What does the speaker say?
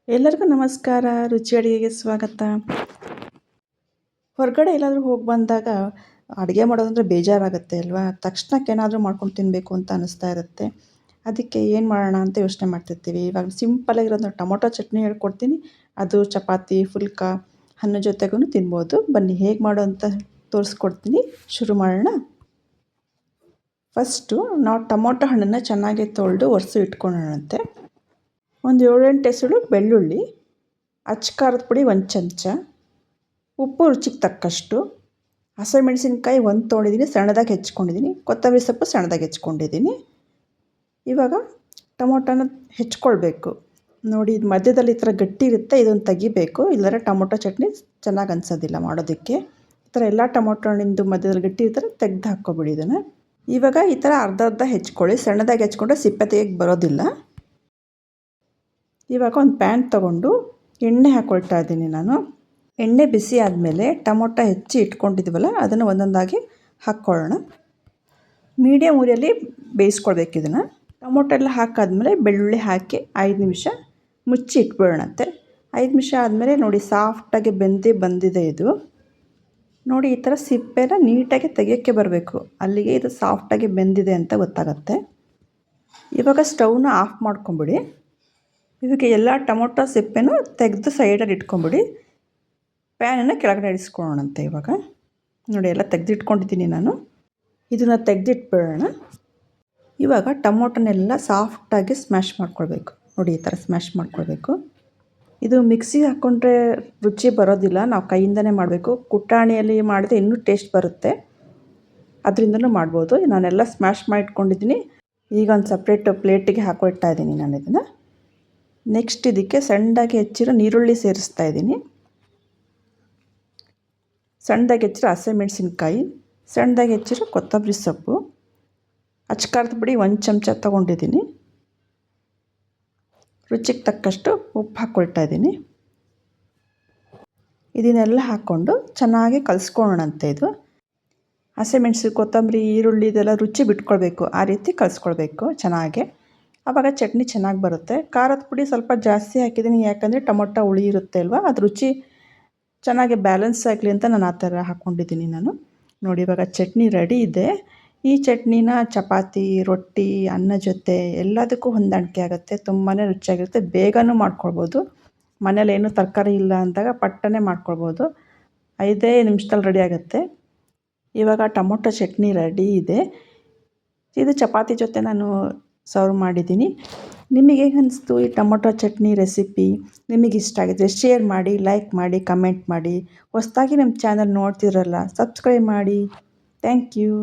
ಎಲ್ಲರಿಗೂ ನಮಸ್ಕಾರ. ರುಚಿ ಅಡುಗೆಗೆ ಸ್ವಾಗತ. ಹೊರಗಡೆ ಎಲ್ಲಾದರೂ ಹೋಗಿ ಬಂದಾಗ ಅಡುಗೆ ಮಾಡೋದಂದರೆ ಬೇಜಾರಾಗುತ್ತೆ ಅಲ್ವಾ? ತಕ್ಷಣಕ್ಕೆ ಏನಾದರೂ ಮಾಡ್ಕೊಂಡು ತಿನ್ನಬೇಕು ಅಂತ ಅನ್ನಿಸ್ತಾ ಇರುತ್ತೆ. ಅದಕ್ಕೆ ಏನು ಮಾಡೋಣ ಅಂತ ಯೋಚನೆ ಮಾಡ್ತಿರ್ತೀವಿ. ಇವಾಗ ಸಿಂಪಲಾಗಿರೋದು ಟೊಮೊಟೊ ಚಟ್ನಿ ಹೇಳ್ಕೊಡ್ತೀನಿ. ಅದು ಚಪಾತಿ, ಫುಲ್ಕ, ಅನ್ನದ ಜೊತೆಗೂ ತಿನ್ಬೋದು. ಬನ್ನಿ ಹೇಗೆ ಮಾಡೋ ಅಂತ ತೋರಿಸ್ಕೊಡ್ತೀನಿ. ಶುರು ಮಾಡೋಣ. ಫಸ್ಟು ನಾವು ಟೊಮೊಟೊ ಹಣ್ಣನ್ನು ಚೆನ್ನಾಗಿ ತೊಳೆದು ಒರೆಸಿ ಇಟ್ಕೊಳ್ಳೋಣಂತೆ. ಒಂದು 7-8 ಎಸಳು ಬೆಳ್ಳುಳ್ಳಿ, ಅಚ್ಚ ಖಾರದ ಪುಡಿ 1 ಚಮಚ, ಉಪ್ಪು ರುಚಿಗೆ ತಕ್ಕಷ್ಟು, ಹಸಿಮೆಣಸಿನ್ಕಾಯಿ 1 ತೊಗೊಂಡಿದ್ದೀನಿ, ಸಣ್ಣದಾಗಿ ಹೆಚ್ಕೊಂಡಿದ್ದೀನಿ, ಕೊತ್ತಂಬರಿ ಸೊಪ್ಪು ಸಣ್ಣದಾಗಿ ಹೆಚ್ಕೊಂಡಿದ್ದೀನಿ. ಇವಾಗ ಟೊಮೊಟೊನ ಹೆಚ್ಕೊಳ್ಬೇಕು. ನೋಡಿ, ಇದು ಮಧ್ಯದಲ್ಲಿ ಈ ಥರ ಗಟ್ಟಿ ಇರುತ್ತೆ, ಇದನ್ನು ತೆಗಿಬೇಕು. ಇಲ್ಲದ್ರೆ ಟೊಮೊಟೊ ಚಟ್ನಿ ಚೆನ್ನಾಗಿ ಅನಿಸೋದಿಲ್ಲ ಮಾಡೋದಕ್ಕೆ. ಈ ಥರ ಎಲ್ಲ ಟೊಮೊಟೊ ಹಣ್ಣಿಂದು ಮಧ್ಯದಲ್ಲಿ ಗಟ್ಟಿ ಇರ್ತಾರೆ, ತೆಗೆದು ಹಾಕ್ಕೊಬಿಡಿ ಇದನ್ನು. ಇವಾಗ ಈ ಥರ ಅರ್ಧ ಹೆಚ್ಕೊಳ್ಳಿ. ಸಣ್ಣದಾಗಿ ಹೆಚ್ಕೊಂಡ್ರೆ ಸಿಪ್ಪೆ ತೆಗೆಯಕ್ಕೆ ಬರೋದಿಲ್ಲ. ಇವಾಗ ಒಂದು ಪ್ಯಾನ್ ತೊಗೊಂಡು ಎಣ್ಣೆ ಹಾಕ್ಕೊಳ್ತಾ ಇದ್ದೀನಿ ನಾನು. ಎಣ್ಣೆ ಬಿಸಿ ಆದಮೇಲೆ ಟೊಮೊಟೊ ಹೆಚ್ಚಿ ಇಟ್ಕೊಂಡಿದ್ದೀವಲ್ಲ ಅದನ್ನು ಒಂದೊಂದಾಗಿ ಹಾಕ್ಕೊಳ್ಳೋಣ. ಮೀಡಿಯಮ್ ಉರಿಯಲ್ಲಿ ಬೇಯಿಸ್ಕೊಳ್ಬೇಕು ಇದನ್ನು. ಟೊಮೊಟೊ ಎಲ್ಲ ಹಾಕಾದ್ಮೇಲೆ ಬೆಳ್ಳುಳ್ಳಿ ಹಾಕಿ 5 ನಿಮಿಷ ಮುಚ್ಚಿ ಇಟ್ಬಿಡೋಣಂತೆ. 5 ನಿಮಿಷ ಆದಮೇಲೆ ನೋಡಿ, ಸಾಫ್ಟಾಗಿ ಬಂದಿದೆ ಇದು. ನೋಡಿ, ಈ ಥರ ಸಿಪ್ಪೆನ ನೀಟಾಗಿ ತೆಗೆಯೋಕ್ಕೆ ಬರಬೇಕು. ಅಲ್ಲಿಗೆ ಇದು ಸಾಫ್ಟಾಗಿ ಬೆಂದಿದೆ ಅಂತ ಗೊತ್ತಾಗುತ್ತೆ. ಇವಾಗ ಸ್ಟವ್ನ ಆಫ್ ಮಾಡ್ಕೊಂಬಿಡಿ. ಇವಾಗ ಎಲ್ಲ ಟೊಮೊಟೊ ಸಿಪ್ಪೆನೂ ತೆಗೆದು ಸೈಡಲ್ಲಿ ಇಟ್ಕೊಂಬಿಡಿ. ಪ್ಯಾನನ್ನು ಕೆಳಗಡೆ ಇಳಿಸ್ಕೊಳ್ಳೋಣಂತೆ. ಇವಾಗ ನೋಡಿ, ಎಲ್ಲ ತೆಗೆದಿಟ್ಕೊಂಡಿದ್ದೀನಿ ನಾನು. ಇದನ್ನು ತೆಗೆದಿಟ್ಬಿಡೋಣ. ಇವಾಗ ಟೊಮೊಟೊನೆಲ್ಲ ಸಾಫ್ಟಾಗಿ ಸ್ಮ್ಯಾಶ್ ಮಾಡ್ಕೊಳ್ಬೇಕು. ನೋಡಿ, ಈ ಥರ ಸ್ಮ್ಯಾಶ್ ಮಾಡ್ಕೊಳ್ಬೇಕು. ಇದು ಮಿಕ್ಸಿಗೆ ಹಾಕ್ಕೊಂಡ್ರೆ ರುಚಿ ಬರೋದಿಲ್ಲ, ನಾವು ಕೈಯಿಂದನೇ ಮಾಡಬೇಕು. ಕುಟ್ಟಾಣಿಯಲ್ಲಿ ಮಾಡಿದ್ರೆ ಇನ್ನೂ ಟೇಸ್ಟ್ ಬರುತ್ತೆ, ಅದರಿಂದನೂ ಮಾಡ್ಬೋದು. ನಾನೆಲ್ಲ ಸ್ಮ್ಯಾಶ್ ಮಾಡಿ ಇಟ್ಕೊಂಡಿದ್ದೀನಿ. ಈಗ ಒಂದು ಸಪ್ರೇಟ್ ಪ್ಲೇಟಿಗೆ ಹಾಕೊಳ್ತಾ ಇದ್ದೀನಿ ನಾನು ಇದನ್ನು. ನೆಕ್ಸ್ಟ್ ಇದಕ್ಕೆ ಸಣ್ಣದಾಗಿ ಹೆಚ್ಚಿರೋ ಈರುಳ್ಳಿ ಸೇರಿಸ್ತಾ ಇದ್ದೀನಿ. ಸಣ್ಣದಾಗಿ ಹೆಚ್ಚಿರೋ ಹಸಿಮೆಣಸಿನ್ಕಾಯಿ, ಸಣ್ಣದಾಗಿ ಹೆಚ್ಚಿರೋ ಕೊತ್ತಂಬರಿ ಸೊಪ್ಪು, ಅಚ್ಚ ಖಾರದ ಪುಡಿ 1 ಚಮಚ ತೊಗೊಂಡಿದ್ದೀನಿ. ರುಚಿಗೆ ತಕ್ಕಷ್ಟು ಉಪ್ಪು ಹಾಕ್ಕೊಳ್ತಾ ಇದ್ದೀನಿ. ಇದನ್ನೆಲ್ಲ ಹಾಕ್ಕೊಂಡು ಚೆನ್ನಾಗಿ ಕಲಿಸ್ಕೊಳ್ಳೋಣಂತೆ. ಇದು ಹಸಿಮೆಣಸು, ಕೊತ್ತಂಬರಿ, ಈರುಳ್ಳಿ ಇದೆಲ್ಲ ರುಚಿ ಬಿಟ್ಕೊಳ್ಬೇಕು. ಆ ರೀತಿ ಕಲಿಸ್ಕೊಳ್ಬೇಕು ಚೆನ್ನಾಗಿ. ಆವಾಗ ಚಟ್ನಿ ಚೆನ್ನಾಗಿ ಬರುತ್ತೆ. ಖಾರದ ಪುಡಿ ಸ್ವಲ್ಪ ಜಾಸ್ತಿ ಹಾಕಿದ್ದೀನಿ, ಯಾಕಂದರೆ ಟೊಮೊಟೊ ಹುಳಿ ಇರುತ್ತೆ ಅಲ್ವಾ, ಅದು ರುಚಿ ಚೆನ್ನಾಗಿ ಬ್ಯಾಲೆನ್ಸ್ ಆಗಲಿ ಅಂತ ನಾನು ಆ ಥರ ಹಾಕ್ಕೊಂಡಿದ್ದೀನಿ ನಾನು. ನೋಡಿ, ಇವಾಗ ಚಟ್ನಿ ರೆಡಿ ಇದೆ. ಈ ಚಟ್ನಿನ ಚಪಾತಿ, ರೊಟ್ಟಿ, ಅನ್ನ ಜೊತೆ ಎಲ್ಲದಕ್ಕೂ ಹೊಂದಾಣಿಕೆ ಆಗುತ್ತೆ. ತುಂಬಾ ರುಚಿಯಾಗಿರುತ್ತೆ. ಬೇಗನೂ ಮಾಡ್ಕೊಳ್ಬೋದು. ಮನೇಲಿ ಏನೂ ತರಕಾರಿ ಇಲ್ಲ ಅಂದಾಗ ಪಟ್ಟನೆ ಮಾಡ್ಕೊಳ್ಬೋದು. 5 ನಿಮಿಷದಲ್ಲಿ ರೆಡಿ ಆಗುತ್ತೆ. ಇವಾಗ ಟೊಮೊಟೊ ಚಟ್ನಿ ರೆಡಿ ಇದೆ. ಇದು ಚಪಾತಿ ಜೊತೆ ನಾನು ಸರ್ವ್ ಮಾಡಿದ್ದೀನಿ. ನಿಮಗೆ ಹೇಗೆ ಅನಿಸ್ತು ಈ ಟೊಮೊಟೊ ಚಟ್ನಿ ರೆಸಿಪಿ? ನಿಮಗೆ ಇಷ್ಟ ಆಗಿದ್ರೆ ಶೇರ್ ಮಾಡಿ, ಲೈಕ್ ಮಾಡಿ, ಕಮೆಂಟ್ ಮಾಡಿ. ಹೊಸದಾಗಿ ನಮ್ಮ ಚಾನಲ್ ನೋಡ್ತಿರಲ್ಲ, ಸಬ್ಸ್ಕ್ರೈಬ್ ಮಾಡಿ. Thank you.